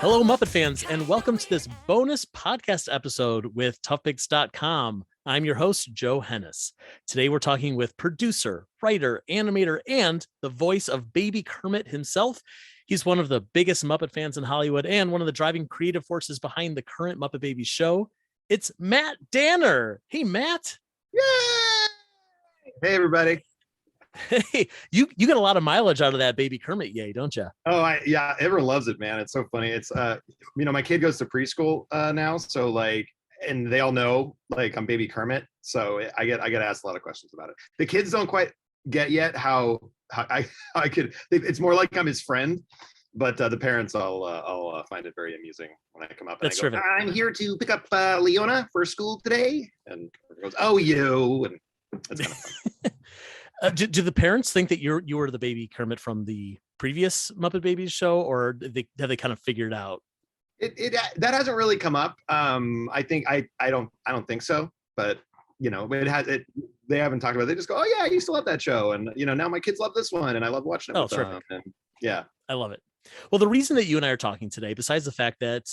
Hello, Muppet fans, and welcome to this bonus podcast episode with toughpigs.com. I'm your host, Joe Hennis. Today, we're talking with producer, writer, animator, and the voice of Baby Kermit himself. He's one of the biggest Muppet fans in Hollywood and one of the driving creative forces behind the current Muppet Babies show. It's Matt Danner. Hey, Matt. Yay! Hey, everybody. Hey, you get a lot of mileage out of that Baby Kermit, yay, don't you? Oh, yeah, everyone loves it, man. It's so funny. It's my kid goes to preschool now, so and they all know I'm Baby Kermit, so I get asked a lot of questions about it. The kids don't quite get yet how I could. It's more like I'm his friend, but the parents all find it very amusing when I come up. And That's I go, terrific. I'm here to pick up Leona for school today, and everyone goes, "Oh, you," and that's kind of fun. Do the parents think that you were the Baby Kermit from the previous Muppet Babies show, or have they kind of figured out? That hasn't really come up. I think I don't think so, but they haven't talked about it. They just go, oh yeah, I used to love that show, and now my kids love this one, and I love watching it with them. And yeah, I love it. Well, the reason that you and I are talking today, besides the fact that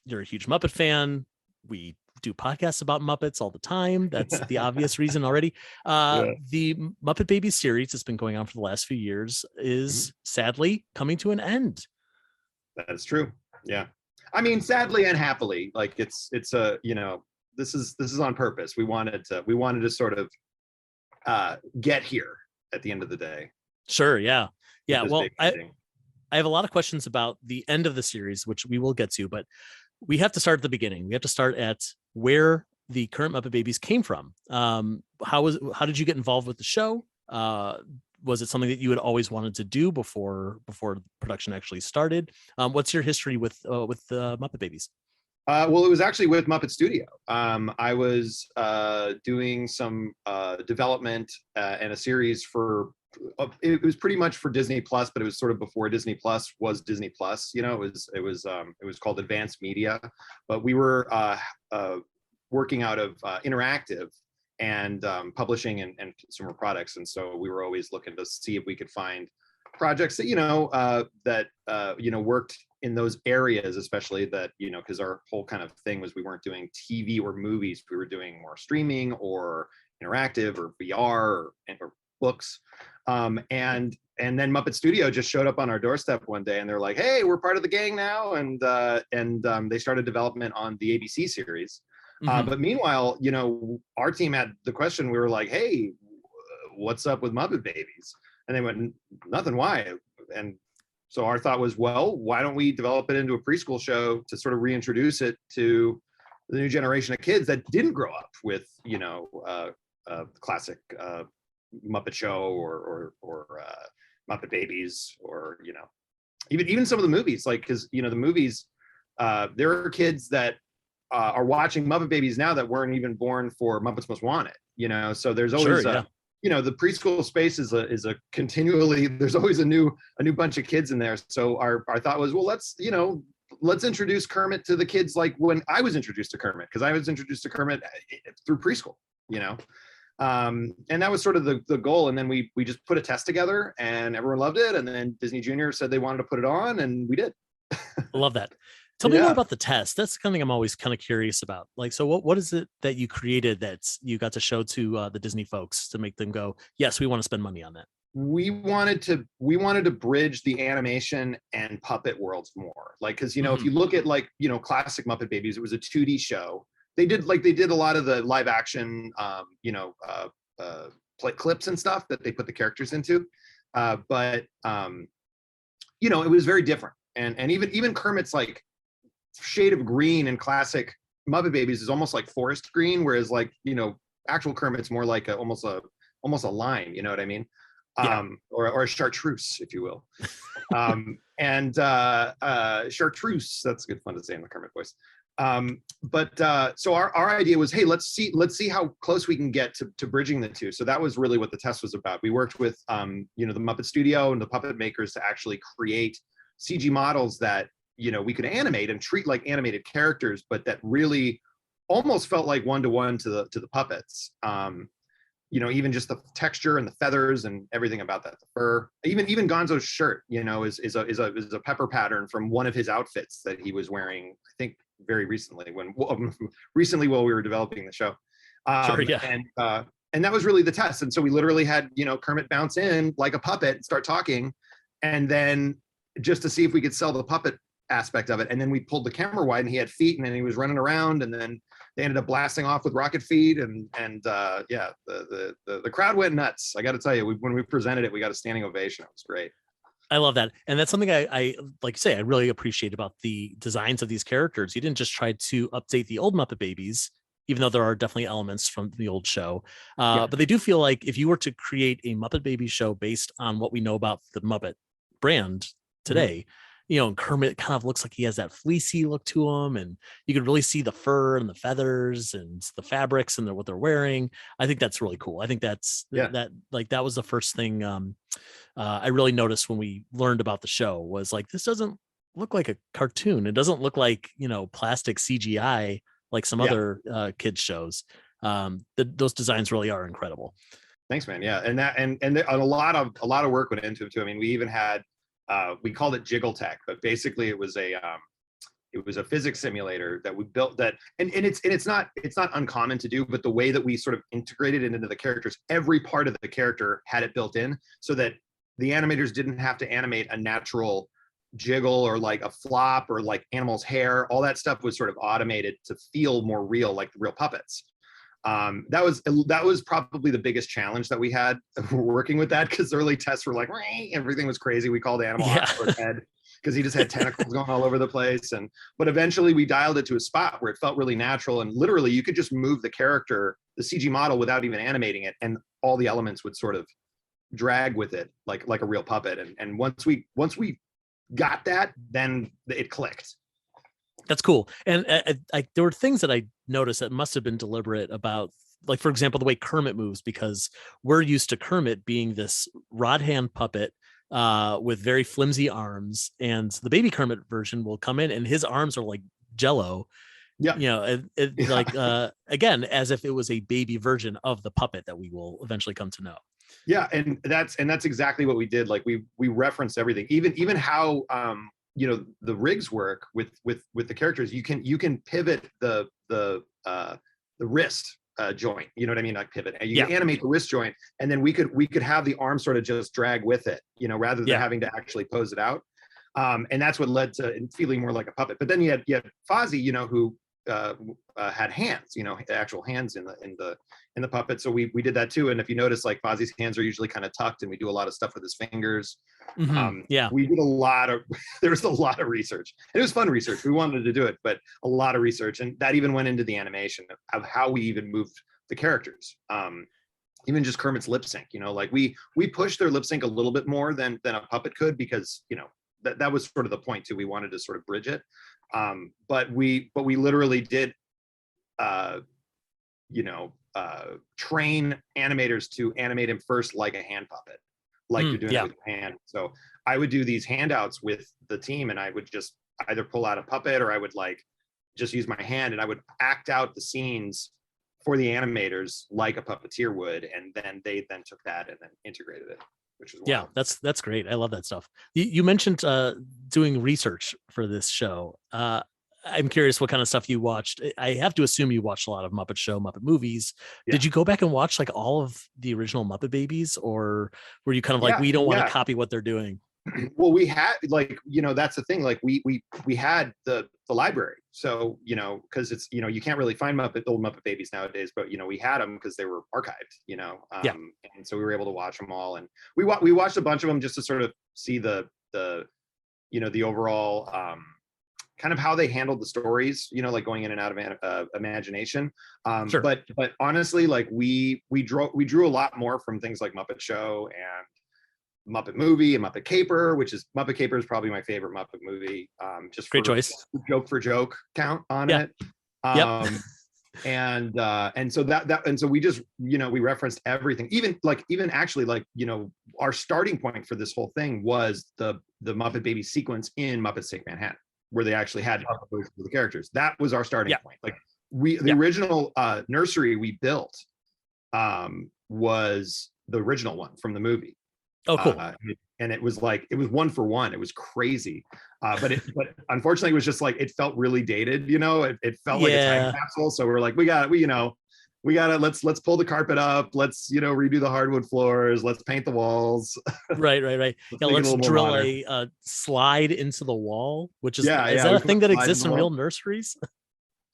you're a huge Muppet fan, we do podcasts about Muppets all the time. That's the obvious reason already. The Muppet Babies series that's been going on for the last few years is sadly coming to an end. That's true. Yeah. I mean, sadly and happily, it's this is on purpose. We wanted to sort of get here at the end of the day. Sure. Yeah. Yeah. Well, I have a lot of questions about the end of the series, which we will get to, but we have to start at the beginning. We have to start at where the current Muppet Babies came from. How did you get involved with the show? Was it something that you had always wanted to do before production actually started? What's your history with the Muppet Babies? Well, it was actually with Muppet Studio. I was doing some development and a series for. It was pretty much for Disney Plus, but it was sort of before Disney Plus was Disney Plus. It was called Advanced Media, but we were working out of interactive and publishing and consumer products, and so we were always looking to see if we could find projects that worked in those areas, especially that because our whole kind of thing was we weren't doing TV or movies, we were doing more streaming or interactive or VR or books. And then Muppet Studio just showed up on our doorstep one day, and they're like, "Hey, we're part of the gang now," and they started development on the ABC series. But meanwhile, our team had the question. We were like, "Hey, what's up with Muppet Babies?" And they went, "Nothing. Why?" And so our thought was, well, why don't we develop it into a preschool show to sort of reintroduce it to the new generation of kids that didn't grow up with classic Muppet Show or Muppet Babies, or even some of the movies, because the movies, there are kids that are watching Muppet Babies now that weren't even born for Muppets Most Wanted. So there's always the preschool space is a continually, there's always a new bunch of kids in there. So our thought was, well, let's introduce Kermit to the kids like when I was introduced to Kermit, because I was introduced to Kermit through preschool. And that was sort of the goal. And then we just put a test together, and everyone loved it. And then Disney Junior said they wanted to put it on, and we did. I love that. Tell me more about the test. That's something I'm always kind of curious about. So what is it that you created that you got to show to the Disney folks to make them go, yes, we want to spend money on that? We wanted to bridge the animation and puppet worlds more. If you look at classic Muppet Babies, it was a 2D show. They did a lot of the live action, play clips and stuff that they put the characters into, but it was very different. And even Kermit's shade of green in classic Muppet Babies is almost like forest green, whereas actual Kermit's more like almost a lime. You know what I mean? Yeah. Or a chartreuse, if you will. Chartreuse, that's good fun to say in the Kermit voice. So our idea was, hey, let's see how close we can get to bridging the two. So that was really what the test was about. We worked with the Muppet Studio and the puppet makers to actually create CG models that we could animate and treat like animated characters, but that really almost felt like one-to-one to the puppets. even just the texture and the feathers and everything about that, the fur, even Gonzo's shirt, is a pepper pattern from one of his outfits that he was wearing, I think very recently while we were developing the show. Sure, yeah. And that was really the test. And so we literally had, Kermit bounce in like a puppet, start talking, and then just to see if we could sell the puppet aspect of it. And then we pulled the camera wide and he had feet and then he was running around, and then they ended up blasting off with rocket feet. And yeah, the crowd went nuts. I got to tell you, when we presented it, we got a standing ovation. It was great. I love that. And that's something I like you say, I really appreciate about the designs of these characters. You didn't just try to update the old Muppet Babies, even though there are definitely elements from the old show. But they do feel like if you were to create a Muppet Babies show based on what we know about the Muppet brand today, and Kermit kind of looks like he has that fleecy look to him, and you could really see the fur and the feathers and the fabrics and what they're wearing. I think that's really cool. I think that was the first thing I really noticed when we learned about the show, was like, this doesn't look like a cartoon. It doesn't look like, plastic CGI like some other kids shows. Those designs really are incredible. Thanks, man. Yeah. And a lot of work went into it too. I mean, we even had, we called it Jiggle Tech, but basically it was a physics simulator that we built that, and it's not uncommon to do, but the way that we sort of integrated it into the characters, every part of the character had it built in so that the animators didn't have to animate a natural jiggle or like a flop or like animal's hair. All that stuff was sort of automated to feel more real, like the real puppets. That was probably the biggest challenge that we had working with that, because early tests were like, everything was crazy. We called the animal Oxford head because he just had tentacles going all over the place. But eventually we dialed it to a spot where it felt really natural, and literally you could just move the character, the CG model, without even animating it, and all the elements would sort of drag with it like a real puppet. And once we got that, then it clicked. That's cool. And there were things that I noticed that must have been deliberate about, like, for example, the way Kermit moves, because we're used to Kermit being this rod hand puppet with very flimsy arms, and the Baby Kermit version will come in and his arms are like Jello. Yeah. Like again, as if it was a baby version of the puppet that we will eventually come to know. Yeah, and that's exactly what we did. Like we referenced everything, even how the rigs work with the characters. You can pivot the wrist joint. You know what I mean? Like pivot. And you can animate the wrist joint, and then we could have the arm sort of just drag with it, rather than having to actually pose it out. And that's what led to feeling more like a puppet. But then you had Fozzie, who had hands, actual hands in the puppet. So we did that too. And if you notice, like Fozzie's hands are usually kind of tucked, and we do a lot of stuff with his fingers. We did there was a lot of research. It was fun research. We wanted to do it, but a lot of research. And that even went into the animation of how we even moved the characters. Even just Kermit's lip sync, like we pushed their lip sync a little bit more than a puppet could, because, that was sort of the point too. We wanted to sort of bridge it. But we literally did, train animators to animate him first like a hand puppet, like you're doing it with your hand. So I would do these handouts with the team, and I would just either pull out a puppet, or I would like just use my hand, and I would act out the scenes for the animators like a puppeteer would, and then they took that and then integrated it. Which is wild. That's great. I love that stuff. You mentioned doing research for this show. I'm curious what kind of stuff you watched. I have to assume you watched a lot of Muppet Show, Muppet movies. Yeah. Did you go back and watch like all of the original Muppet Babies, or were you kind of like, we don't want to copy what they're doing? Well, we had that's the thing. Like we had the library. So, because it's, you can't really find old Muppet Babies nowadays, but, we had them because they were archived, and so we were able to watch them all. And we watched a bunch of them just to sort of see the overall, kind of how they handled the stories, like going in and out of imagination. Sure. But honestly, like we drew a lot more from things like Muppet Show and Muppet Movie and Muppet Caper, Muppet Caper is probably my favorite Muppet movie. Just great choice. Joke for joke count on it. And so we just, we referenced everything, even actually our starting point for this whole thing was the Muppet Baby sequence in Muppets Take Manhattan, where they actually had the characters. That was our starting point. Like the original nursery we built was the original one from the movie. Oh, cool. And it was like, it was 1-for-1. It was crazy. But unfortunately, it was just like, it felt really dated, it felt like a time capsule. So we're like, we got to, let's pull the carpet up. Let's, redo the hardwood floors. Let's paint the walls. Right. Let's drill a slide into the wall, which is that a thing that exists in real nurseries?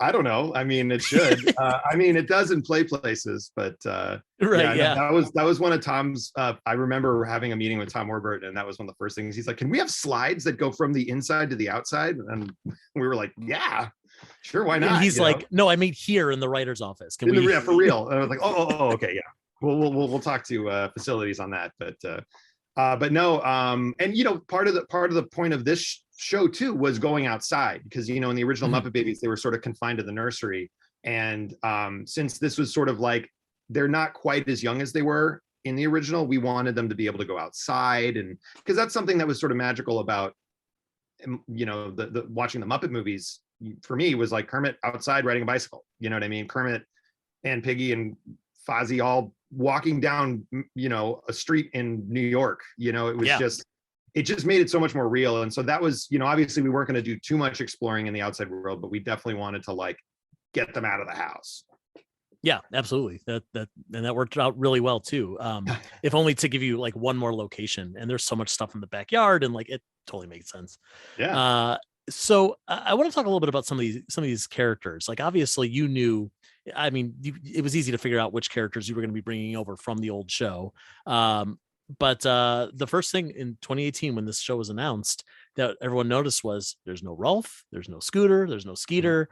I don't know. I mean, it should. It does in play places, but that was one of Tom's. I remember having a meeting with Tom Warburton, and that was one of the first things. He's like, "Can we have slides that go from the inside to the outside?" And we were like, "Yeah, sure, why not?" And he's like, "No, I mean here in the writer's office. Can we?" Yeah, for real. And I was like, "Oh, okay, yeah. We'll talk to facilities on that." But no. And part of the point of this show too was going outside, because in the original Muppet Babies they were sort of confined to the nursery, and since this was sort of like, they're not quite as young as they were in the original, we wanted them to be able to go outside, and because that's something that was sort of magical about the watching the Muppet movies for me, was like Kermit outside riding a bicycle, you know what I mean, Kermit and Piggy and Fozzie all walking down a street in New York, it was it just made it so much more real. And so that was, obviously we weren't going to do too much exploring in the outside world, but we definitely wanted to like get them out of the house. Yeah, absolutely. That worked out really well too. If only to give you like one more location, and there's so much stuff in the backyard, and like it totally makes sense. Yeah. So I want to talk a little bit about some of these characters. Like obviously you knew, I mean, it was easy to figure out which characters you were going to be bringing over from the old show. But the first thing in 2018 when this show was announced that everyone noticed was there's no Rolf, there's no Scooter, there's no Skeeter.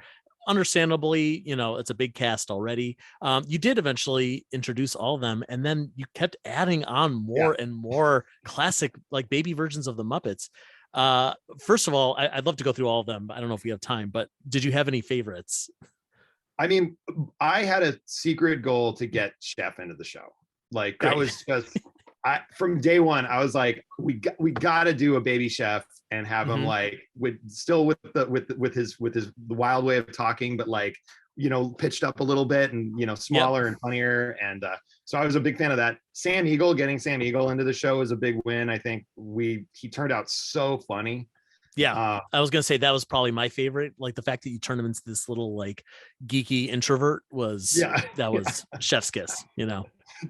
Understandably, it's a big cast already. You did eventually introduce all of them, and then you kept adding on more and more classic, like baby versions of the Muppets. First of all, I'd love to go through all of them. I don't know if we have time, but did you have any favorites? I mean, I had a secret goal to get Chef into the show. Like that was just, from day one, I was like, we got to do a baby Chef and have him like with his the wild way of talking, but like, pitched up a little bit and, smaller and funnier. And so I was a big fan of that. Getting Sam Eagle into the show was a big win. I think he turned out so funny. Yeah, I was gonna say that was probably my favorite. Like the fact that you turned him into this little like geeky introvert was chef's kiss.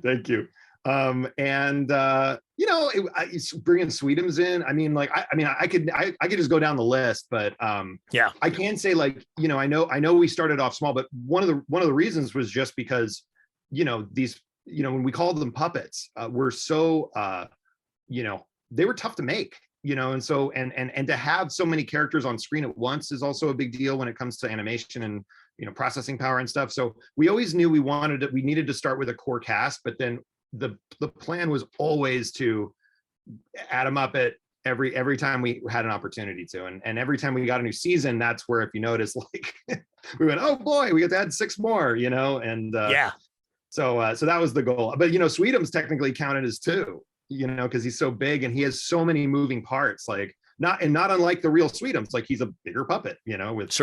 Thank you. Bringing Sweetums in. I mean, like, I could just go down the list, but I can say, like, I know we started off small, but one of the reasons was just because, these, when we called them puppets, were so, they were tough to make. And so and to have so many characters on screen at once is also a big deal when it comes to animation and processing power and stuff. So we always knew we needed to start with a core cast, but then the plan was always to add a Muppet every time we had an opportunity to, and every time we got a new season, that's where, if you notice, like we went, oh boy, we got to add 6 more, and so that was the goal. But Sweetums technically counted as 2. Because he's so big and he has so many moving parts, like not unlike the real Sweetums, like he's a bigger puppet, with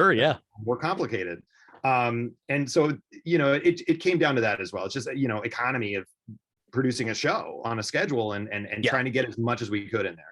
more complicated. And so, it came down to that as well. It's just, economy of producing a show on a schedule and trying to get as much as we could in there.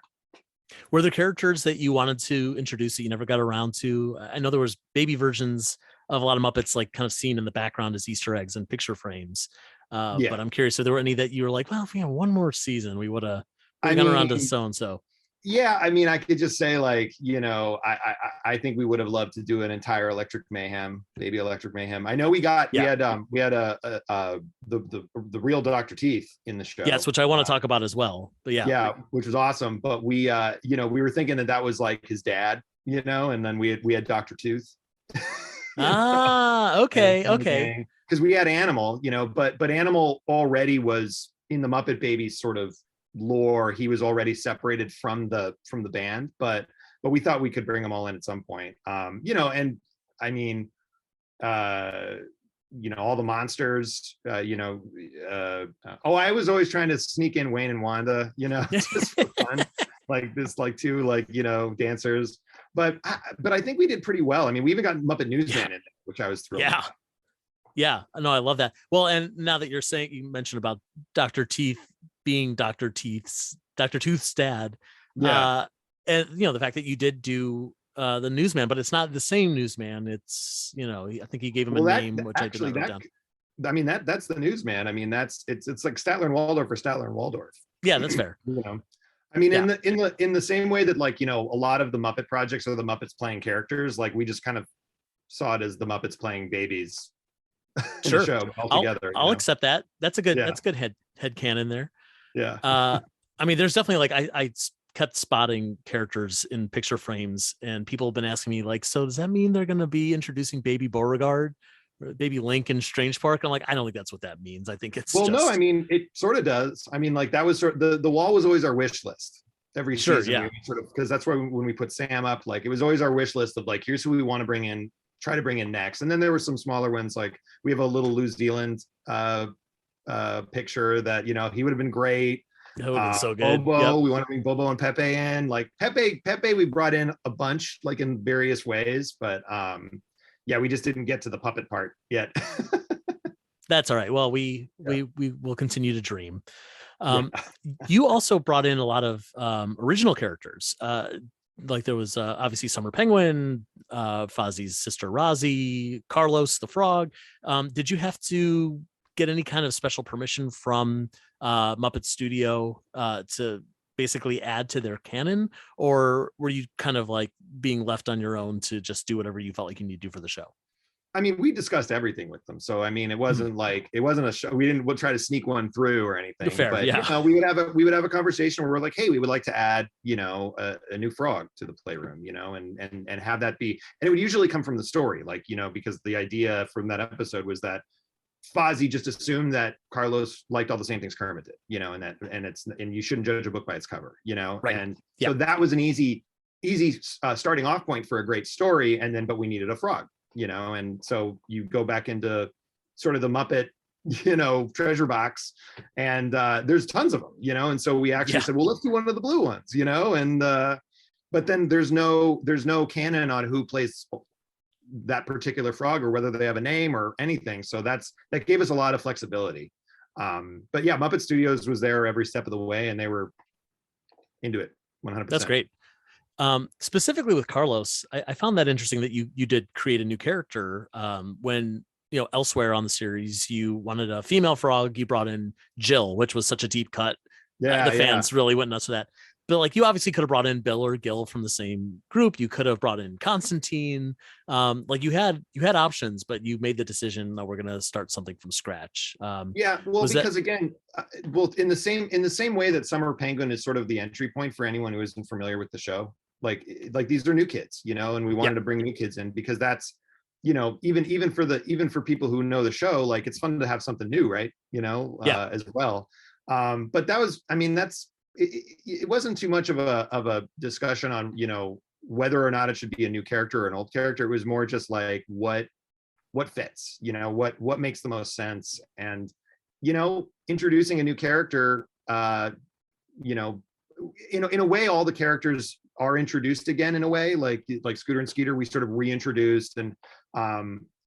Were there characters that you wanted to introduce that you never got around to? I know there was baby versions of a lot of Muppets, like kind of seen in the background as Easter eggs and picture frames. But I'm curious, if there were any that you were like, well, if we had one more season, we would have gone around to so and so. Yeah, I mean, I could just say, like, I think we would have loved to do an entire Electric Mayhem, Baby Electric Mayhem. I know we had the real Dr. Teeth in the show. Yes, which I want to talk about as well. But which was awesome. But we we were thinking that was like his dad, and then we had Dr. Tooth. Okay. Because we had Animal, but Animal already was in the Muppet Babies sort of lore. He was already separated from the band, but we thought we could bring them all in at some point. And I mean, all the monsters. I was always trying to sneak in Wayne and Wanda, just for fun, like this, like 2 dancers. But I think we did pretty well. I mean, we even got Muppet Newsman in it, which I was thrilled about. Yeah, no, I love that. Well, and now that you mentioned about Dr. Teeth being Dr. Tooth's dad, Yeah. and the fact that you did do the newsman, but it's not the same newsman. It's I think he gave him a Well, name, which I did actually not write down. I mean that's the newsman. I mean it's like Statler and Waldorf or Statler and Waldorf. Yeah, that's fair. I mean, Yeah. in the same way that like a lot of the Muppet projects are the Muppets playing characters, like we just kind of saw it as the Muppets playing babies in Sure. the show altogether. I'll accept that. That's a good Yeah. that's good head canon there. Yeah. I mean, there's definitely like I kept spotting characters in picture frames, and people have been asking me like, so does that mean they're going to be introducing Baby Beauregard or Baby Link in Strange Park? I'm like, I don't think that's what that means. I think it's no, I mean it sort of does. I mean, like that was the wall was always our wish list every season. Yeah. Sort of, because that's why when we put Sam up, like it was always our wish list of like, here's who we want to try to bring in next. And then there were some smaller ones, like we have a little New Zealand picture that he would have been great. So good. Bobo, we want to bring Bobo and Pepe in. Like Pepe, we brought in a bunch, like in various ways, but yeah, we just didn't get to the puppet part yet. That's all right. Well, we will continue to dream. You also brought in a lot of original characters. Like there was obviously Summer Penguin, Fozzie's sister Rozzie, Carlos the Frog. Did you have to get any kind of special permission from Muppet Studio to basically add to their canon, or were you kind of like being left on your own to just do whatever you felt like you need to do for the show? I mean, we discussed everything with them, so I mean, it wasn't like it wasn't a show. We'll try to sneak one through or anything. Fair, but yeah. we would have a conversation where we're like, hey, we would like to add a new frog to the playroom, and have that be, and it would usually come from the story, like because the idea from that episode was that Fozzie just assumed that Carlos liked all the same things Kermit did, and you shouldn't judge a book by its cover, Right. And so that was an easy starting off point for a great story, but we needed a frog, and so you go back into sort of the Muppet, treasure box, and there's tons of them, and so we actually said, well, let's do one of the blue ones, and but then there's no canon on who plays that particular frog or whether they have a name or anything, so that gave us a lot of flexibility. But yeah, Muppet Studios was there every step of the way, and they were into it 100%. That's great. Specifically with Carlos, I found that interesting that you did create a new character. When elsewhere on the series you wanted a female frog, you brought in Jill, which was such a deep cut. The fans really went nuts with that. But like, you obviously could have brought in Bill or Gil from the same group. You could have brought in Constantine. Like you had options, but you made the decision that we're going to start something from scratch. Again, in the same way that Summer Penguin is sort of the entry point for anyone who isn't familiar with the show. Like these are new kids, and we wanted to bring new kids in because that's, even for people who know the show, like it's fun to have something new, right? As well. But that was, I mean, it wasn't too much of a discussion on whether or not it should be a new character or an old character. It was more just like what fits, what makes the most sense, and introducing a new character, in a way all the characters are introduced again in a way, like Scooter and Skeeter we sort of reintroduced, and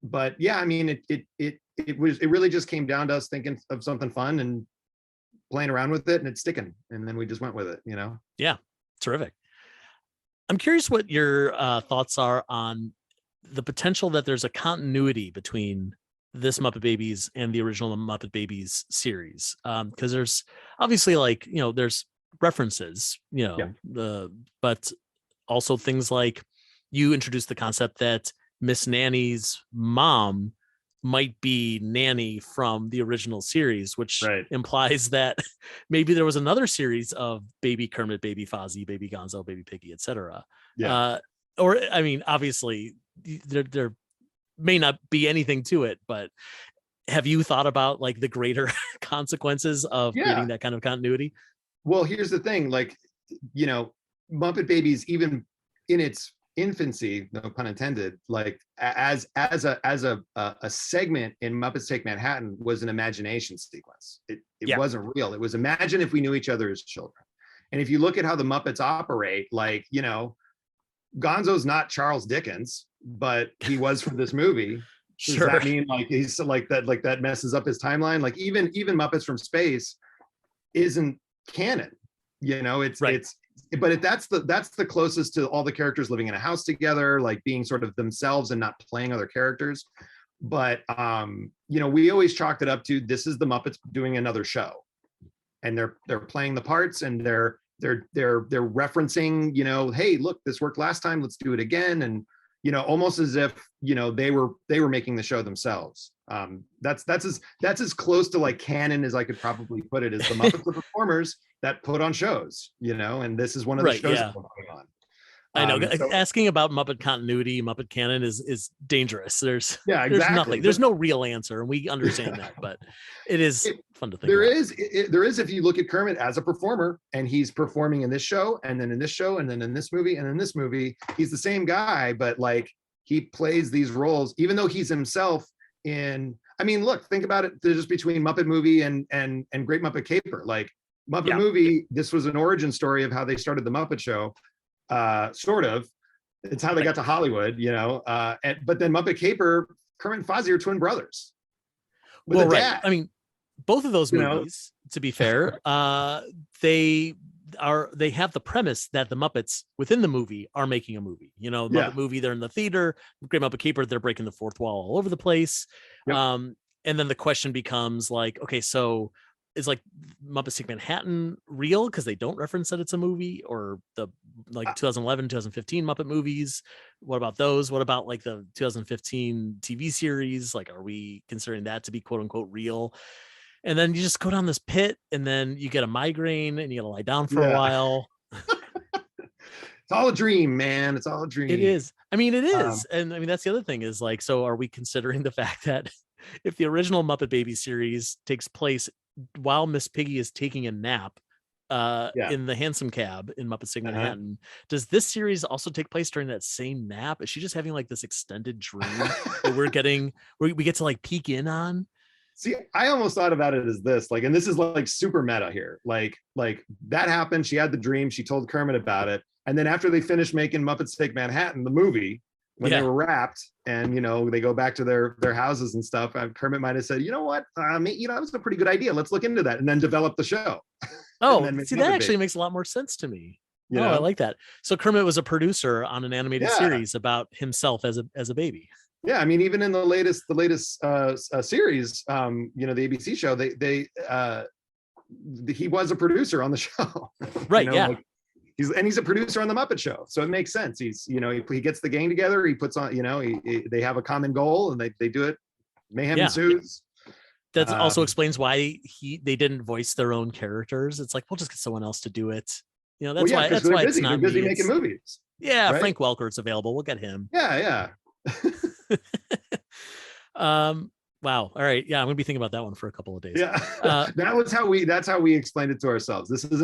but yeah, I mean it really just came down to us thinking of something fun and playing around with it, and it's sticking, and then we just went with it. Yeah, terrific. I'm curious what your thoughts are on the potential that there's a continuity between this Muppet Babies and the original Muppet Babies series, because there's obviously there's references, but also things like you introduced the concept that Miss Nanny's mom might be Nanny from the original series, which implies that maybe there was another series of Baby Kermit, Baby Fozzie, Baby Gonzo, Baby Piggy, etc. Or I mean, obviously there may not be anything to it, but have you thought about like the greater consequences of creating that kind of continuity? Well, here's the thing, like, Muppet Babies, even in its infancy, no pun intended, like as a segment in Muppets Take Manhattan, was an imagination sequence. It wasn't real. It was imagine if we knew each other as children. And if you look at how the Muppets operate, like, Gonzo's not Charles Dickens, but he was for this movie. Does that mean like he's like that messes up his timeline? Like even Muppets from Space isn't canon. You know, that's the closest to all the characters living in a house together, like being sort of themselves and not playing other characters. But you know, we always chalked it up to this is the Muppets doing another show, and they're playing the parts, and they're referencing, you know, hey, look, this worked last time, let's do it again. And you know, almost as if, you know, they were making the show themselves. That's as close to like canon as I could probably put it, as the Muppets are performers that put on shows, you know, and this is one of the shows that we're putting on. I know. Asking about Muppet continuity, Muppet canon is dangerous. There's nothing. There's no real answer, and we understand that. But it is fun to think. There is if you look at Kermit as a performer, and he's performing in this show, and then in this show, and then in this movie, and in this movie, he's the same guy, but like he plays these roles, even though he's himself in. I mean, look, think about it. There's just between Muppet Movie and Great Muppet Caper. Like Muppet Movie, this was an origin story of how they started the Muppet Show. Sort of, it's how they got to Hollywood, you know. But then Muppet Caper, Kermit and Fozzie are twin brothers. Well, right. I mean, both of those movies, to be fair, they have the premise that the Muppets within the movie are making a movie. You know, Muppet Movie, they're in the theater. Great Muppet Caper, they're breaking the fourth wall all over the place. Yep. And then the question becomes like, okay, so is like Muppet Take Manhattan real because they don't reference that it's a movie, or the like 2011, 2015 Muppet movies? What about those? What about like the 2015 TV series? Like, are we considering that to be quote unquote real? And then you just go down this pit, and then you get a migraine, and you gotta lie down for a while. It's all a dream, man. It's all a dream. It is. I mean, it is. And I mean, that's the other thing is like, so are we considering the fact that if the original Muppet Babies series takes place while Miss Piggy is taking a nap in the hansom cab in Muppet Take Manhattan, does this series also take place during that same nap? Is she just having like this extended dream that we get to like peek in on? See, I almost thought about it as this, like, and this is like super meta here. Like that happened. She had the dream. She told Kermit about it. And then after they finished making Muppets Take Manhattan, the movie, when they were wrapped, and you know they go back to their houses and stuff, Kermit might have said, you know what, you know, that was a pretty good idea. Let's look into that, and then develop the show. Oh, see, that actually makes a lot more sense to me. You know? I like that. So Kermit was a producer on an animated series about himself as a baby. Yeah, I mean, even in the latest series, you know, the ABC show, he was a producer on the show. Right. You know, like, he's a producer on the Muppet Show, so it makes sense. He's, you know, he gets the gang together. He puts on, you know, they have a common goal, and they do it. Mayhem ensues. That also explains why they didn't voice their own characters. It's like, we'll just get someone else to do it. You know, that's why it's not busy making movies. Yeah, right? Frank Welker's available. We'll get him. Yeah. Wow. All right. Yeah, I'm gonna be thinking about that one for a couple of days. Yeah. That's how we explained it to ourselves. This is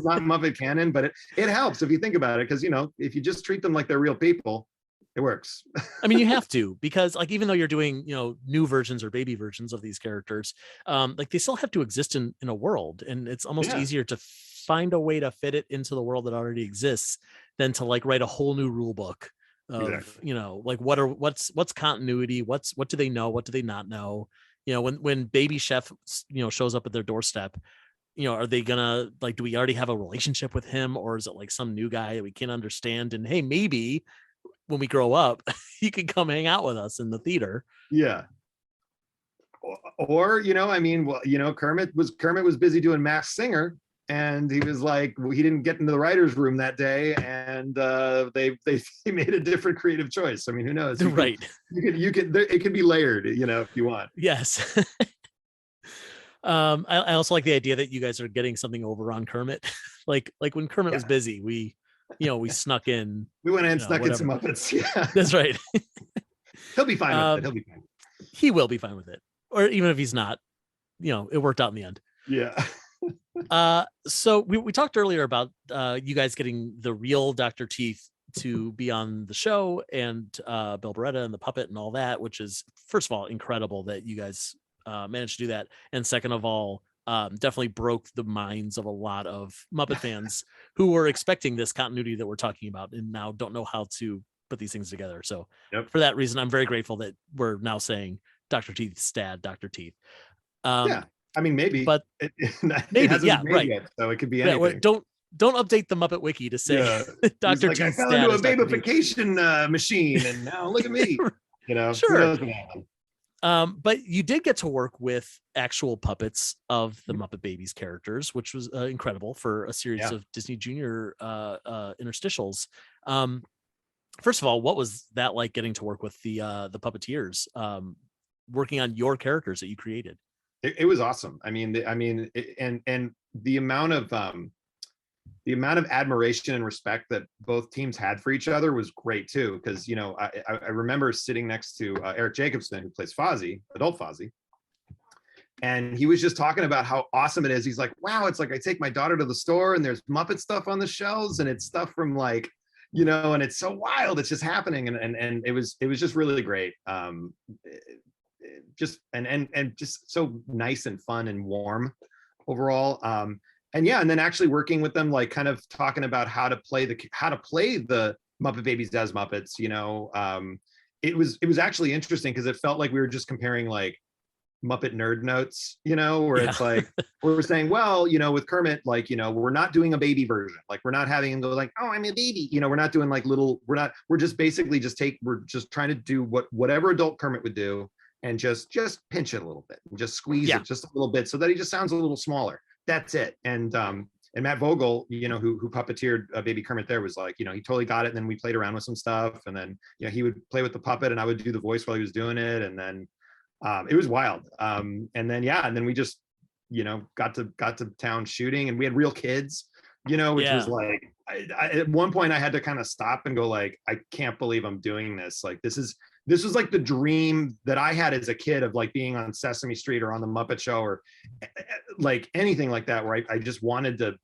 not Muppet canon, but it helps if you think about it, because you know, if you just treat them like they're real people, it works. I mean, you have to, because like, even though you're doing, you know, new versions or baby versions of these characters, like they still have to exist in a world, and it's almost easier to find a way to fit it into the world that already exists than to like write a whole new rule book of you know, like what's continuity, what do they know, what do they not know? You know, when Baby Chef, you know, shows up at their doorstep, you know, are they gonna like, do we already have a relationship with him, or is it like some new guy that we can't understand, and hey, maybe when we grow up you can come hang out with us in the theater? Or you know, I mean, well, you know, Kermit was busy doing Masked Singer, and he was like, he didn't get into the writer's room that day, and they made a different creative choice. I mean, who knows? Right. It could be layered, you know, if you want. Yes. I also like the idea that you guys are getting something over on Kermit. like when Kermit was busy, we snuck in. We went in, snuck in some Muppets. Yeah, that's right. He'll be fine with it. He'll be fine. He will be fine with it. Or even if he's not, you know, it worked out in the end. Yeah. So we talked earlier about you guys getting the real Dr. Teeth to be on the show, and Bill Beretta and the puppet and all that, which is, first of all, incredible that you guys managed to do that, and second of all, definitely broke the minds of a lot of Muppet fans who were expecting this continuity that we're talking about, and now don't know how to put these things together. So Yep. for that reason, I'm very grateful that we're now saying Dr. Teeth's dad, Dr. Teeth. Yeah, I mean, maybe, but it maybe, hasn't yeah, been made right. yet, so it could be Yeah, anything. don't update the Muppet Wiki to say Yeah, he's Dr. like, I Teeth's fell dad into a is Dr. Teeth. babification machine, and now look at me. You know, who Sure. knows what happened. But you did get to work with actual puppets of the Muppet Babies characters, which was incredible for a series of Disney Junior interstitials. First of all, what was that like, getting to work with the puppeteers, working on your characters that you created? It was awesome. I mean, and the amount of admiration and respect that both teams had for each other was great too. Because I remember sitting next to Eric Jacobson, who plays Fozzie, adult Fozzie, and he was just talking about how awesome it is. He's like, wow, it's like I take my daughter to the store and there's Muppet stuff on the shelves, and it's stuff from like, and it's so wild, it's just happening, and it was just really great. Just just so nice and fun and warm overall. And then actually working with them, like kind of talking about how to play the Muppet Babies as Muppets. It was actually interesting because it felt like we were just comparing like Muppet nerd notes, where it's like we're saying, well, with Kermit, like, we're not doing a baby version. Like, we're not having him go like, oh, I'm a baby. We're not doing like we're just basically we're just trying to do whatever adult Kermit would do, and just pinch it a little bit and just squeeze it just a little bit so that he just sounds a little smaller. That's it. And Matt Vogel, who puppeteered Baby Kermit there, was like, he totally got it. And then we played around with some stuff, and then, he would play with the puppet and I would do the voice while he was doing it. And then it was wild. And then we just, got to town shooting, and we had real kids, which was like, at one point I had to kind of stop and go like, I can't believe I'm doing this. Like, this was like the dream that I had as a kid of like being on Sesame Street or on the Muppet Show or like anything like that, where I just wanted to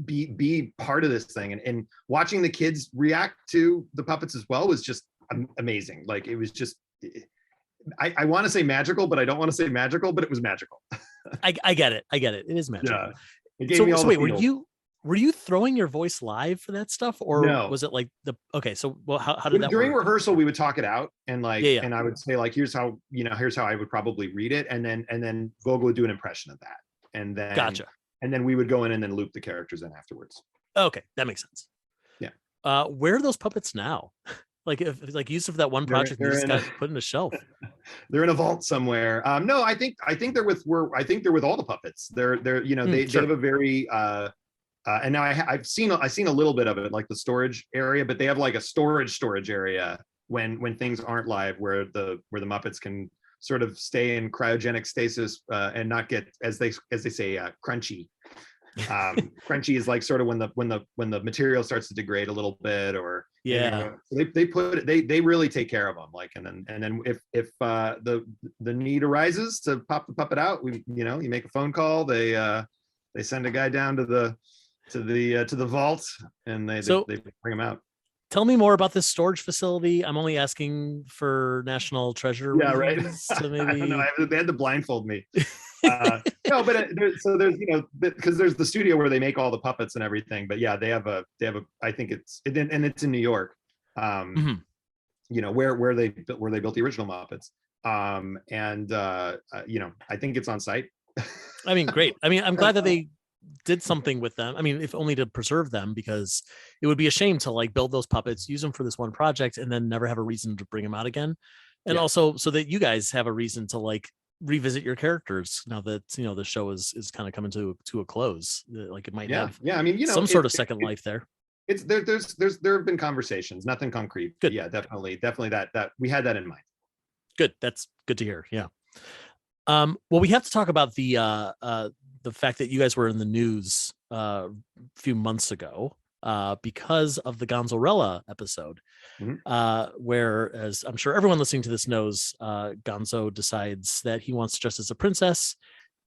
be part of this thing, and watching the kids react to the puppets as well was just amazing. Like, it was just, I want to say magical, but I don't want to say magical, but it was magical. I get it. It is magical. Yeah. It gave me all so the wait, feels. were you throwing your voice live for that stuff, or was it like so how did that during work? rehearsal we would talk it out, and like and I would say like, here's how I would probably read it, and then Vogel would do an impression of that, and then Gotcha. And then we would go in and then loop the characters in afterwards. Okay, that makes sense. Yeah. Where are those puppets now? Like, if like used for that one project, they just got put in a shelf. They're in a vault somewhere. No, I think they're with all the puppets. They're they have a very and now I've seen a little bit of it, like the storage area, but they have like a storage area when things aren't live, where the Muppets can sort of stay in cryogenic stasis and not get, as they say, crunchy. Crunchy is like sort of when the material starts to degrade a little bit, or they really take care of them, like, and then if the need arises to pop the puppet out, you make a phone call, they send a guy down to the vault, and they bring him out. Tell me more about this storage facility. I'm only asking for national treasure reasons. Right. So maybe I don't know, they had to blindfold me. No, but there's because there's the studio where they make all the puppets and everything. But yeah, they have a I think it's in New York. Where they built the original Muppets. I think it's on site. I mean, great. I mean, I'm glad that they did something with them. I mean, if only to preserve them, because it would be a shame to like build those puppets, use them for this one project, and then never have a reason to bring them out again. And also so that you guys have a reason to like revisit your characters now that the show is kind of coming to a close. Like, it might have I mean, some sort of second life there. It's there have been conversations, nothing concrete. Good. Yeah, definitely that we had that in mind. Good. That's good to hear. Yeah. Well, we have to talk about the fact that you guys were in the news a few months ago because of the Gonzorella episode, where, as I'm sure everyone listening to this knows, Gonzo decides that he wants to dress as a princess,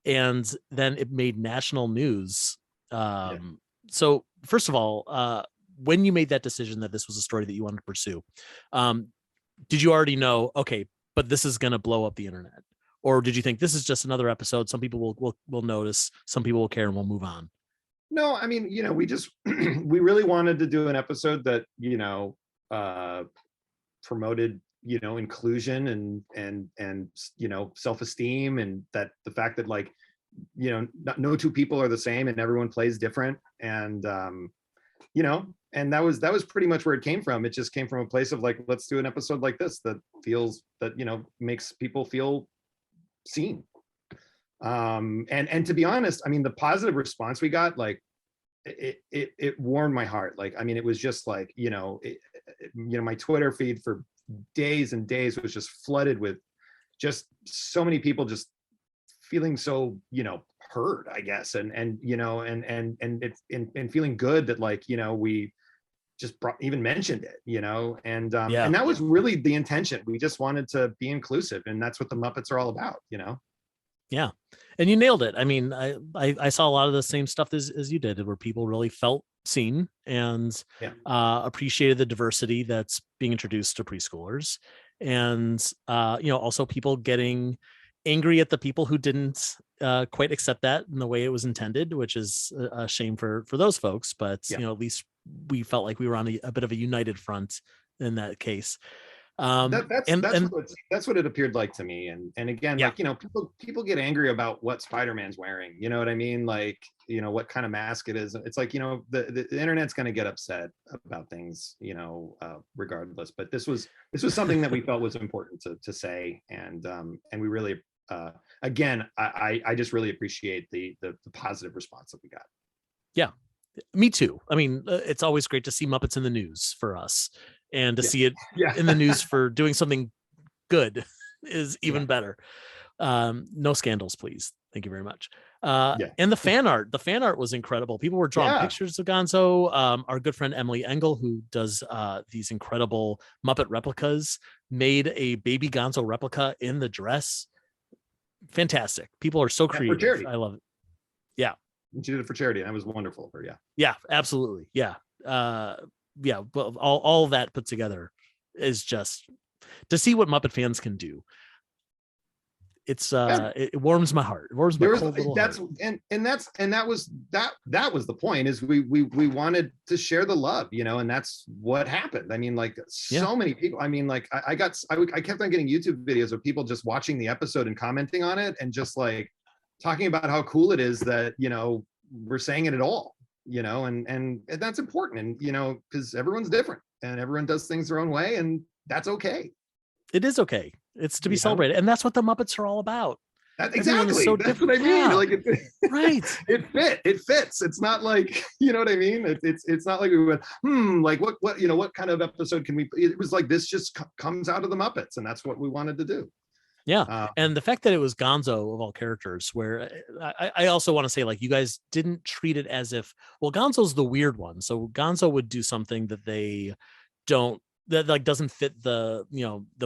and then it made national news. So first of all, when you made that decision that this was a story that you wanted to pursue, did you already know, okay, but this is going to blow up the internet? Or did you think this is just another episode? Some people will notice, some people will care, and we'll move on. No, I mean, we just we really wanted to do an episode that promoted, inclusion and self-esteem, and that the fact that like, no two people are the same and everyone plays different. And and that was pretty much where it came from. It just came from a place of like, let's do an episode like this that makes people feel seen. And to be honest, I mean, the positive response we got, like, it warmed my heart. Like, I mean, it was just like, my Twitter feed for days and days was just flooded with just so many people just feeling so, heard, I guess. And it's and feeling good that, like, we just even mentioned it, and that was really the intention. We just wanted to be inclusive, and that's what the Muppets are all about, Yeah. And you nailed it. I mean, I saw a lot of the same stuff as you did, where people really felt seen and appreciated the diversity that's being introduced to preschoolers. And, also people getting angry at the people who didn't quite accept that in the way it was intended, which is a shame for those folks. But, at least we felt like we were on a bit of a united front in that case. That's what it appeared like to me. And again, like, people get angry about what Spider-Man's wearing, you know what I mean? Like, what kind of mask it is. It's like, the internet's going to get upset about things, regardless. But this was something that we felt was important to say. And we really, again, I just really appreciate the positive response that we got. Yeah, me too. I mean, it's always great to see Muppets in the news for us, and to see it in the news for doing something good is even better. No scandals, please. Thank you very much. And the fan art was incredible. People were drawing pictures of Gonzo. Our good friend Emily Engel, who does these incredible Muppet replicas, made a baby Gonzo replica in the dress. Fantastic. People are so creative. For charity. I love it. Yeah. She did it for charity, and that was wonderful for her. Yeah, absolutely. Yeah. Well, all that put together is just to see what Muppet fans can do. It's it warms my heart. It warms my cold little heart. That was the point, is we wanted to share the love, and that's what happened. I mean, like, so many people. I mean, like, I kept on getting YouTube videos of people just watching the episode and commenting on it, and just like talking about how cool it is that, we're saying it at all, and that's important. And, because everyone's different and everyone does things their own way, and that's okay. It is okay. It's to be celebrated. And that's what the Muppets are all about. Exactly. So that's different. What I mean. Like, right. It fits. It's not like, you know what I mean? It's not like we went, like what kind of episode can we, it was like, this just comes out of the Muppets, and that's what we wanted to do. Yeah. And the fact that it was Gonzo of all characters, where I also want to say, like, you guys didn't treat it as if, well, Gonzo's the weird one. So Gonzo would do something that like doesn't fit the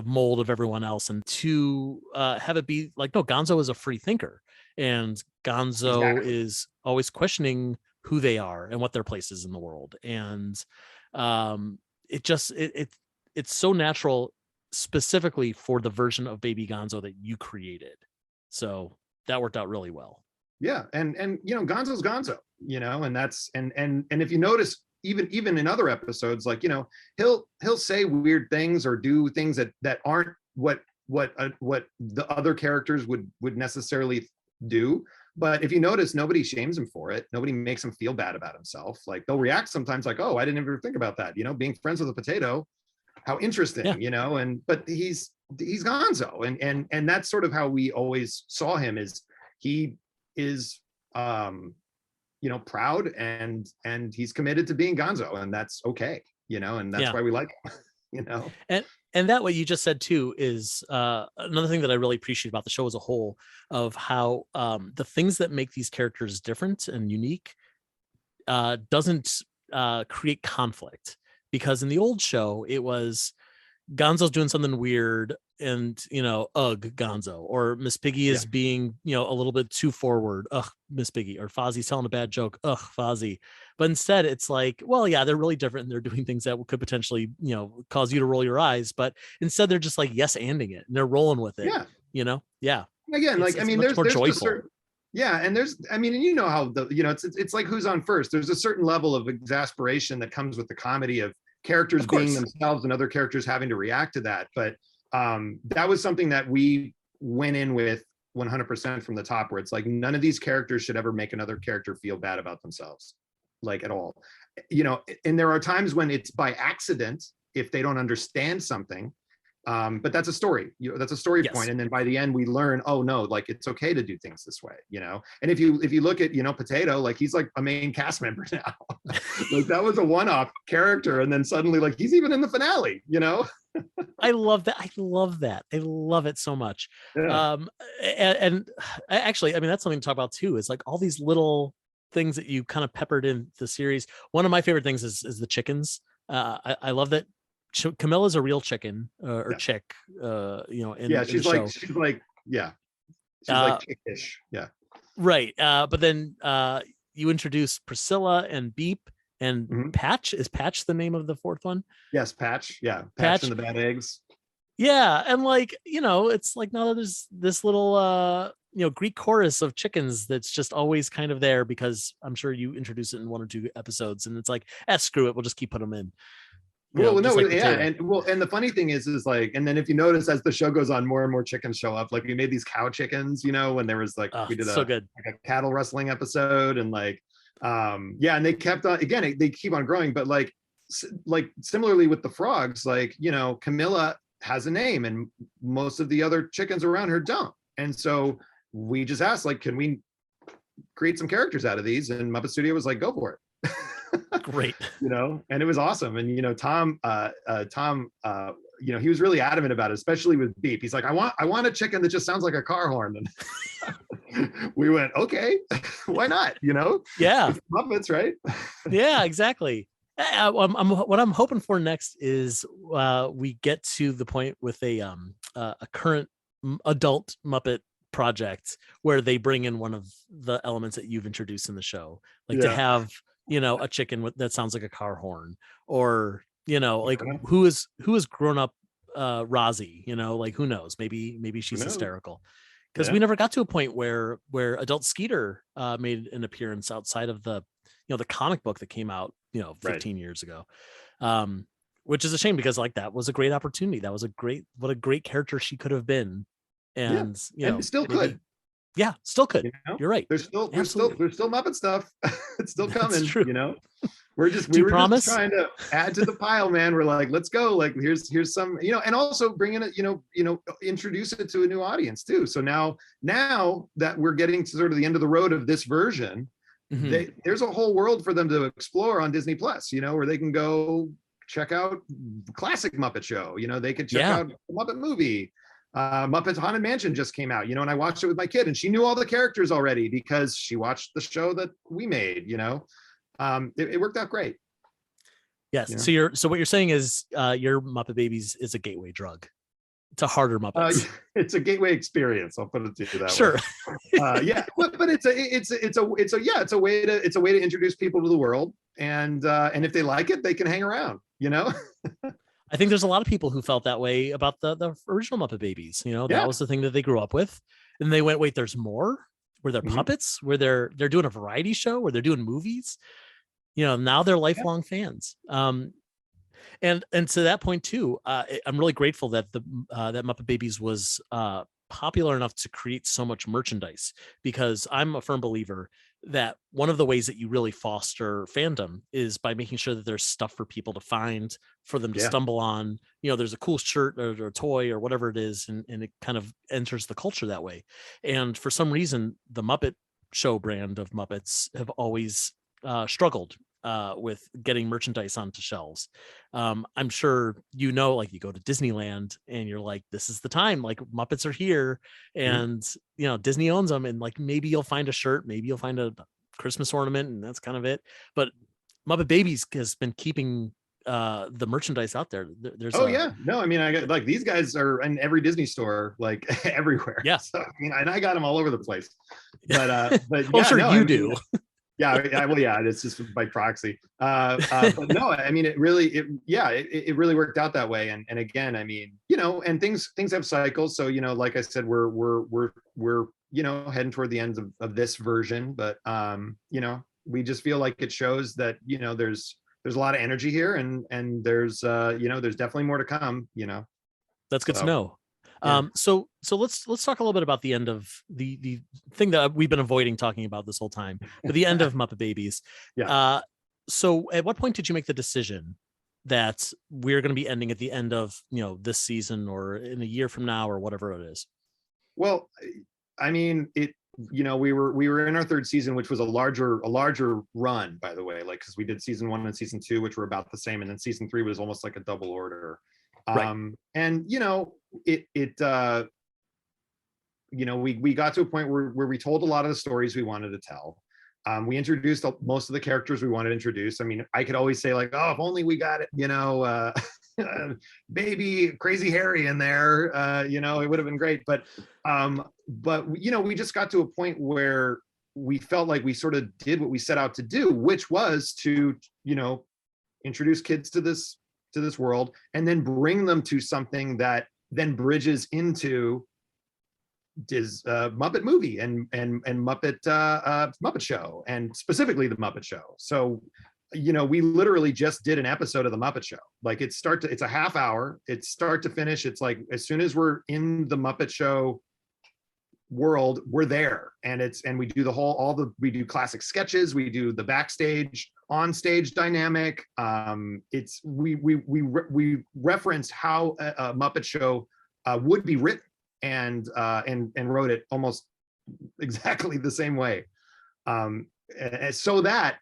mold of everyone else, and to have it be like, no, Gonzo is a free thinker, and Gonzo is always questioning who they are and what their place is in the world. And it's so natural, specifically for the version of baby Gonzo that you created. So that worked out really well. Yeah. And Gonzo's Gonzo, and that's, and if you notice, even in other episodes, like, he'll say weird things or do things that aren't what the other characters would necessarily do. But if you notice, nobody shames him for it. Nobody makes him feel bad about himself. Like, they'll react sometimes like, oh, I didn't ever think about that. Being friends with a potato, how interesting, but he's Gonzo. And that's sort of how we always saw him, is he is, proud and he's committed to being Gonzo, and that's okay, and that's why we like him, And that what you just said too is another thing that I really appreciate about the show as a whole, of how the things that make these characters different and unique doesn't create conflict. Because in the old show, it was Gonzo's doing something weird, and Gonzo, or Miss Piggy is being a little bit too forward, Miss Piggy, or Fozzie's telling a bad joke, Fozzie. But instead it's like, well, yeah, they're really different, and they're doing things that could potentially cause you to roll your eyes, but instead they're just like yes-anding it, and they're rolling with it. Again, like, I mean, there's joyful. And there's, I mean, and how it's like Who's on First. There's a certain level of exasperation that comes with the comedy of characters Of being course. themselves and other characters having to react to that. But that was something that we went in with 100% from the top, where it's like none of these characters should ever make another character feel bad about themselves, like at all. You know, and there are times when it's by accident if they don't understand something. But that's a story, you know, that's a story Yes. point. And then by the end we learn, oh no, like it's okay to do things this way, you know. And if you look at, you know, Potato, like he's like a main cast member now. Like that was a one-off character, and then suddenly like he's even in the finale, you know. I love that. I love that. I love it so much. Yeah. And actually, I mean, that's something to talk about too, is like all these little things that you kind of peppered in the series. One of my favorite things is the chickens. I love that Camilla's a real chicken, or chick, you know, in she's the like, show. she's like, yeah, she's like chickish. Yeah. Right. But then you introduce Priscilla and Beep and Patch. Is Patch the name of the fourth one? Yes, Patch. Yeah, Patch and the bad eggs. Yeah, and like, you know, it's like now there's this little you know, Greek chorus of chickens that's just always kind of there, because I'm sure you introduce it in 1 or 2 episodes, and it's like, screw it, we'll just keep putting them in. Well, no, like yeah, and the funny thing is like, and then if you notice as the show goes on, more and more chickens show up. Like we made these cow chickens, you know, when there was like we did so good, like a cattle wrestling episode, and like yeah, and they kept on, again, they keep on growing. But like similarly with the frogs, like, you know, Camilla has a name and most of the other chickens around her don't, and so we just asked, like, can we create some characters out of these? And Muppet Studio was like, go for it. Great. You know, and it was awesome. And you know, Tom you know, he was really adamant about it, especially with Beep. He's like, I want a chicken that just sounds like a car horn. And we went, okay, why not? You know, yeah, it's Muppets, right? Yeah, exactly. What I'm hoping for next is we get to the point with a current adult Muppet project where they bring in one of the elements that you've introduced in the show, like to have, you know, a chicken that sounds like a car horn, or, you know, like who is grown up Rozzy, you know, like who knows, maybe she's hysterical, because we never got to a point where adult Skeeter made an appearance outside of the, you know, the comic book that came out, you know, 15 years ago, which is a shame, because like that was a great opportunity. That was what a great character she could have been. And you know, still could. Yeah, still could. You know? You're right. There's still Muppet stuff. It's still coming. You know, we were just trying to add to the pile, man. We're like, let's go. Like here's some, you know, and also bring in it, you know, introduce it to a new audience too. So now that we're getting to sort of the end of the road of this version, there's a whole world for them to explore on Disney Plus, you know, where they can go check out classic Muppet Show. You know, they could check out the Muppet movie. Muppet Haunted Mansion just came out, you know, and I watched it with my kid, and she knew all the characters already because she watched the show that we made, you know. It worked out great. Yes. You know? So what you're saying is your Muppet Babies is a gateway drug to harder Muppets. It's a gateway experience. I'll put it to you that way. Yeah, but it's a way to introduce people to the world, and if they like it, they can hang around, you know. I think there's a lot of people who felt that way about the original Muppet Babies. You know, that was the thing that they grew up with, and they went, wait, there's more? Where they're puppets? Where they're doing a variety show? Where they're doing movies? You know, now they're lifelong fans. And to that point too, I'm really grateful that that Muppet Babies was popular enough to create so much merchandise, because I'm a firm believer that one of the ways that you really foster fandom is by making sure that there's stuff for people to find, for them to stumble on. You know, there's a cool shirt or a toy or whatever it is, and it kind of enters the culture that way. And for some reason, the Muppet Show brand of Muppets have always struggled with getting merchandise onto shelves. I'm sure, you know, like you go to Disneyland and you're like, this is the time, like Muppets are here, and you know, Disney owns them, and like maybe you'll find a shirt, maybe you'll find a Christmas ornament, and that's kind of it. But Muppet Babies has been keeping the merchandise out there. There's no, I mean, I got, like, these guys are in every Disney store, like everywhere. So, I mean, and I got them all over the place. But I'm sure you do. It's just by proxy. But no, I mean, it really worked out that way. And again, I mean, you know, and things have cycles. So, you know, like I said, we're you know, heading toward the ends of this version, but you know, we just feel like it shows that, you know, there's there's a lot of energy here, and there's there's definitely more to come. That's good to know. Yeah. So let's talk a little bit about the end of the thing that we've been avoiding talking about this whole time, but the end of Muppet Babies. Yeah. So at what point did you make the decision that we're going to be ending at the end of this season or in a year from now or whatever it is? Well, I mean, we were in our third season, which was a larger run, by the way, like, because we did season 1 and season 2, which were about the same, and then season 3 was almost like a double order. Right. And we got to a point where we told a lot of the stories we wanted to tell. We introduced most of the characters we wanted to introduce. I mean, I could always say like, oh, if only we got it, baby Crazy Harry in there, it would have been great. But we just got to a point where we felt like we sort of did what we set out to do, which was to, introduce kids to this world and then bring them to something that then bridges into Muppet movie and Muppet Show, and specifically the Muppet Show. So, we literally just did an episode of the Muppet Show. Like it's a half hour. It's start to finish. It's like as soon as we're in the Muppet Show world, we're there, and we do we do classic sketches. We do the backstage, on stage dynamic. We reference how a Muppet Show would be written, and wrote it almost exactly the same way. So that,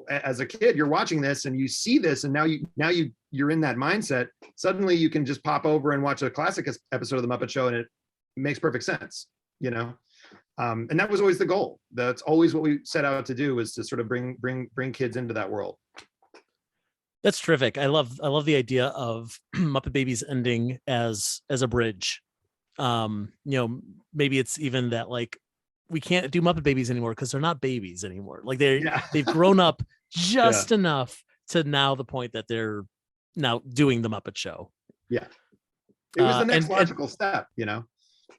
as a kid, you're watching this and you see this, and now you're in that mindset. Suddenly you can just pop over and watch a classic episode of the Muppet Show, and it makes perfect sense, and that was always the goal. That's always what we set out to do, was to sort of bring kids into that world. That's terrific. I love the idea of Muppet Babies ending as a bridge. Maybe it's even that like we can't do Muppet Babies anymore because they're not babies anymore. Like they've grown up just enough to now the point that they're now doing the Muppet Show. Yeah. It was the next logical step,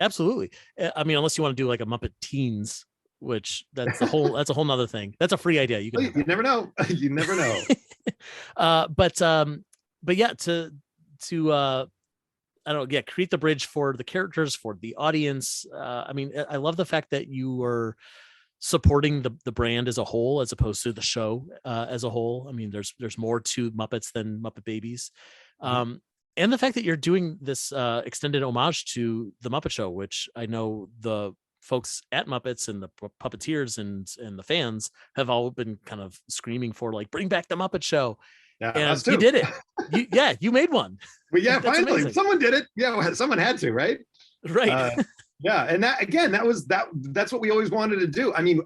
Absolutely. I mean, unless you want to do like a Muppet Teens, which that's a whole nother thing. That's a free idea. You never know. You never know. But yeah, to create the bridge for the characters, for the audience. I mean, I love the fact that you are supporting the brand as a whole, as opposed to the show as a whole. I mean, there's more to Muppets than Muppet Babies. And the fact that you're doing this extended homage to the Muppet Show, which I know the folks at Muppets and the puppeteers and the fans have all been kind of screaming for, like, bring back the Muppet Show. Yeah, and you did it. You made one. But yeah, finally, amazing. Someone did it. Yeah, someone had to, right? Right. Yeah, and that's what we always wanted to do. I mean,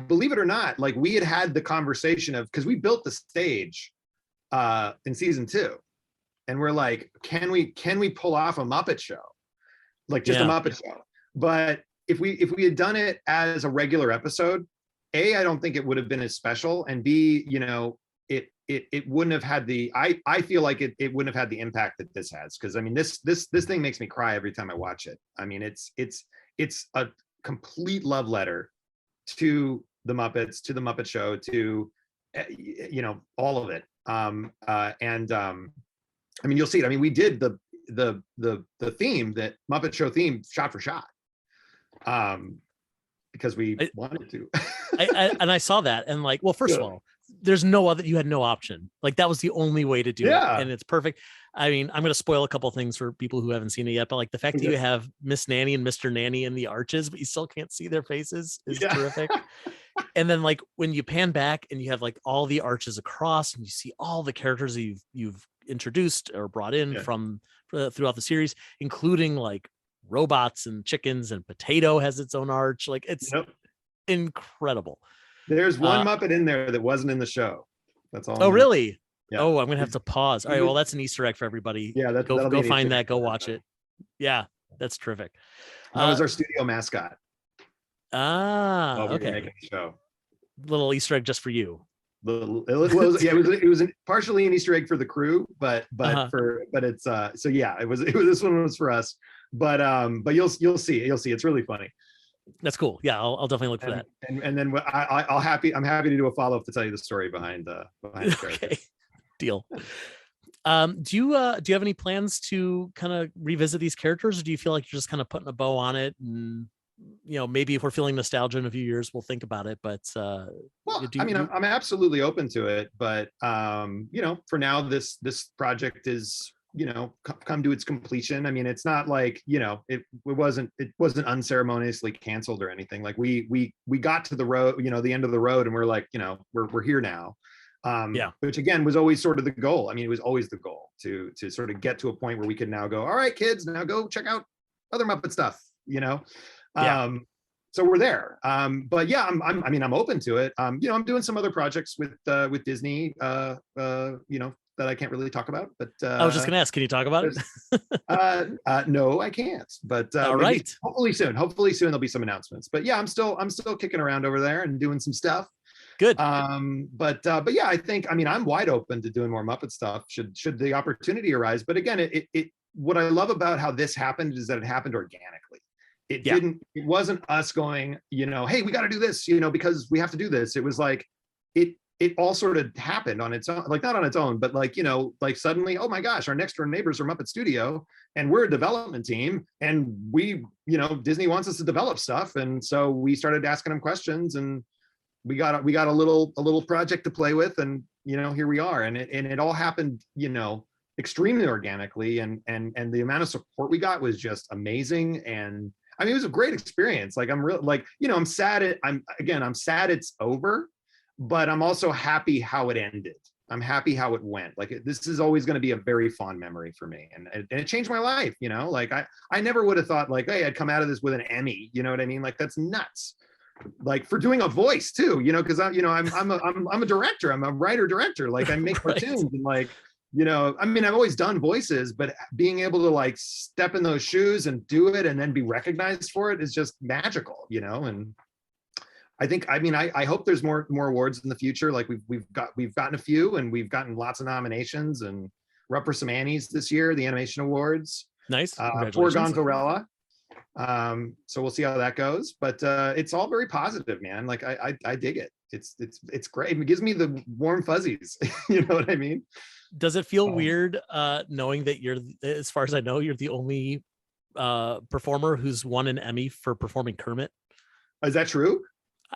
believe it or not, like we had the conversation of, because we built the stage in season 2, and we're like, can we pull off a Muppet Show, like just a Muppet Show? But if we had done it as a regular episode, A, I don't think it would have been as special, and B, it wouldn't have had the, I feel like it wouldn't have had the impact that this has, because I mean this thing makes me cry every time I watch it. I mean it's a complete love letter to the Muppets, to the Muppet Show, to all of it. I mean, you'll see it. I mean, we did the theme, that Muppet Show theme, shot for shot, because we wanted to. I saw that, and like, well, first of all, there's no other, you had no option. Like that was the only way to do it, and it's perfect. I mean, I'm going to spoil a couple of things for people who haven't seen it yet, but like the fact that you have Miss Nanny and Mr. Nanny in the arches, but you still can't see their faces is terrific. And then like when you pan back and you have like all the arches across, and you see all the characters that you've introduced or brought in from throughout the series, including like robots and chickens, and Potato has its own arch. Like it's incredible. There's one Muppet in there that wasn't in the show. That's all. Oh, really? Yeah. Oh, I'm gonna have to pause. All right, well, that's an Easter egg for everybody. Yeah, go find that. Go watch it. Yeah, that's terrific. That was our studio mascot. Okay. Making the show. Little Easter egg just for you. It was partially an Easter egg for the crew, but it's so yeah, it was this one was for us. But you'll see it's really funny. That's cool. Yeah, I'll definitely look for that. And then I'm happy to do a follow-up to tell you the story behind the character. Okay. Deal. Do you have any plans to kind of revisit these characters, or do you feel like you're just kind of putting a bow on it, and maybe if we're feeling nostalgia in a few years, we'll think about it? But well, I'm absolutely open to it, but for now, this project is come to its completion. I mean, it's not like it wasn't unceremoniously canceled or anything. Like we got to the road, the end of the road, and we're like, we're here now. Which again was always sort of the goal. I mean, it was always the goal to sort of get to a point where we could now go, all right, kids, now go check out other Muppet stuff, so we're there. But yeah, I'm open to it. I'm doing some other projects with Disney, that I can't really talk about, but I was just gonna ask, can you talk about it? No, I can't, but all right, hopefully soon there'll be some announcements. But yeah, I'm still kicking around over there and doing some stuff. Good. But yeah, I think, I'm wide open to doing more Muppet stuff should the opportunity arise. But again, it what I love about how this happened is that it happened organically. It wasn't us going, hey, we got to do this, because we have to do this. It was like, it all sort of happened on its own, like not on its own, but like, like suddenly, oh my gosh, our next door neighbors are Muppet Studio and we're a development team, and we, Disney wants us to develop stuff. And so we started asking them questions, and we got a little project to play with, and here we are. And it all happened extremely organically, and the amount of support we got was just amazing. And I mean, it was a great experience. Like I'm sad it's over, but I'm also happy how it ended. I'm happy how it went. Like this is always going to be a very fond memory for me, and it changed my life. Like I never would have thought like, hey, I'd come out of this with an Emmy. You know what I mean? Like that's nuts. Like for doing a voice too, because I'm a director. I'm a writer director. Like I make right. cartoons, and like I've always done voices, but being able to like step in those shoes and do it and then be recognized for it is just magical, And I think I hope there's more awards in the future. Like we've gotten a few, and we've gotten lots of nominations, and we're up for some Annies this year, the animation awards. Nice. For Gonzarella. So we'll see how that goes, but it's all very positive, man. Like I dig it. It's great. It gives me the warm fuzzies. You know what I mean? Does it feel weird knowing that as far as I know, you're the only performer who's won an Emmy for performing Kermit? Is that true?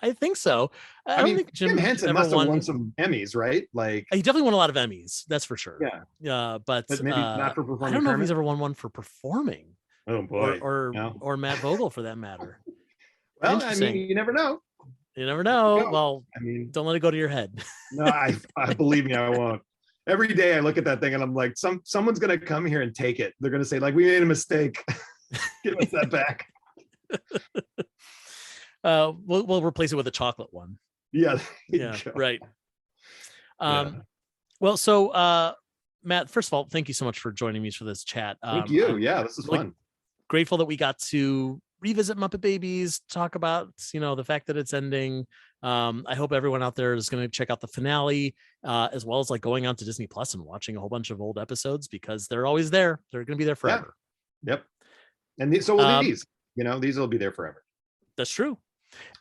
I think so. I don't think Jim Henson must have won some Emmys, right? Like he definitely won a lot of Emmys, that's for sure. Yeah. But maybe not for performing. I don't know Kermit? if he's ever won one for performing. Oh boy. Or Matt Vogel for that matter. Well, I mean, you never know. You never know. Well, don't let it go to your head. No, I believe me, I won't. Every day I look at that thing and I'm like, someone's gonna come here and take it. They're gonna say, like, we made a mistake. Give us that back. We'll replace it with a chocolate one. Yeah. Right. Well, so Matt, first of all, thank you so much for joining me for this chat. Thank you. Yeah, this is fun. Grateful that we got to revisit Muppet Babies, talk about the fact that it's ending. I hope everyone out there is going to check out the finale, as well as like going on to Disney Plus and watching a whole bunch of old episodes, because they're always there. They're going to be there forever. Yeah. Yep. And so will these. These will be there forever. That's true.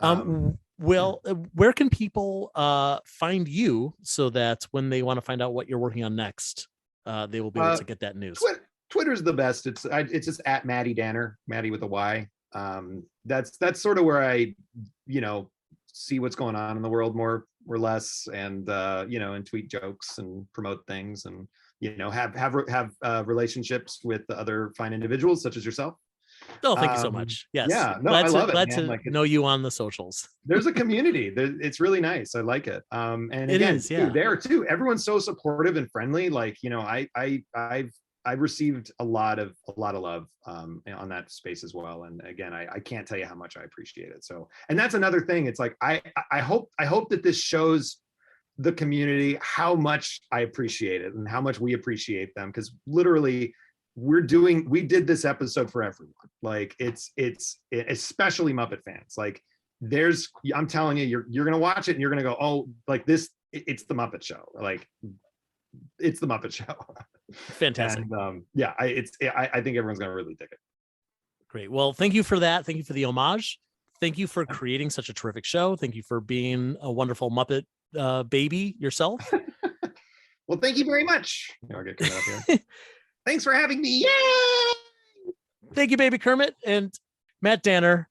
Well, where can people find you so that when they want to find out what you're working on next, they will be able to get that news? Twitter's the best. It's just at Matty Danner, Matty with a Y. That's sort of where I, see what's going on in the world more or less, and and tweet jokes and promote things, and have relationships with other fine individuals such as yourself. Oh, thank you so much. Yes. Yeah. No, I love it. Glad to know you on the socials. There's a community. It's really nice. I like it. And again, there too, everyone's so supportive and friendly. Like, I've received a lot of love on that space as well. And again, I can't tell you how much I appreciate it. So, and that's another thing. It's like I hope that this shows the community how much I appreciate it and how much we appreciate them, because literally we did this episode for everyone. Like it's especially Muppet fans. Like I'm telling you, you're gonna watch it and you're gonna go, oh, like this, it's the Muppet Show. Like it's the Muppet Show. Fantastic. And, I think everyone's gonna really dig it. Great. Well, thank you for that. Thank you for the homage. Thank you for creating such a terrific show. Thank you for being a wonderful Muppet baby yourself. Well, thank you very much. I'll get Kermit up here. Thanks for having me. Yay! Thank you, Baby Kermit and Matt Danner.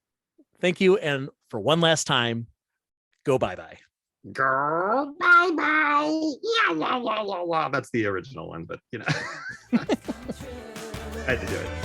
Thank you. And for one last time, go bye-bye. Go bye-bye. Yeah. That's the original one, but I had to do it.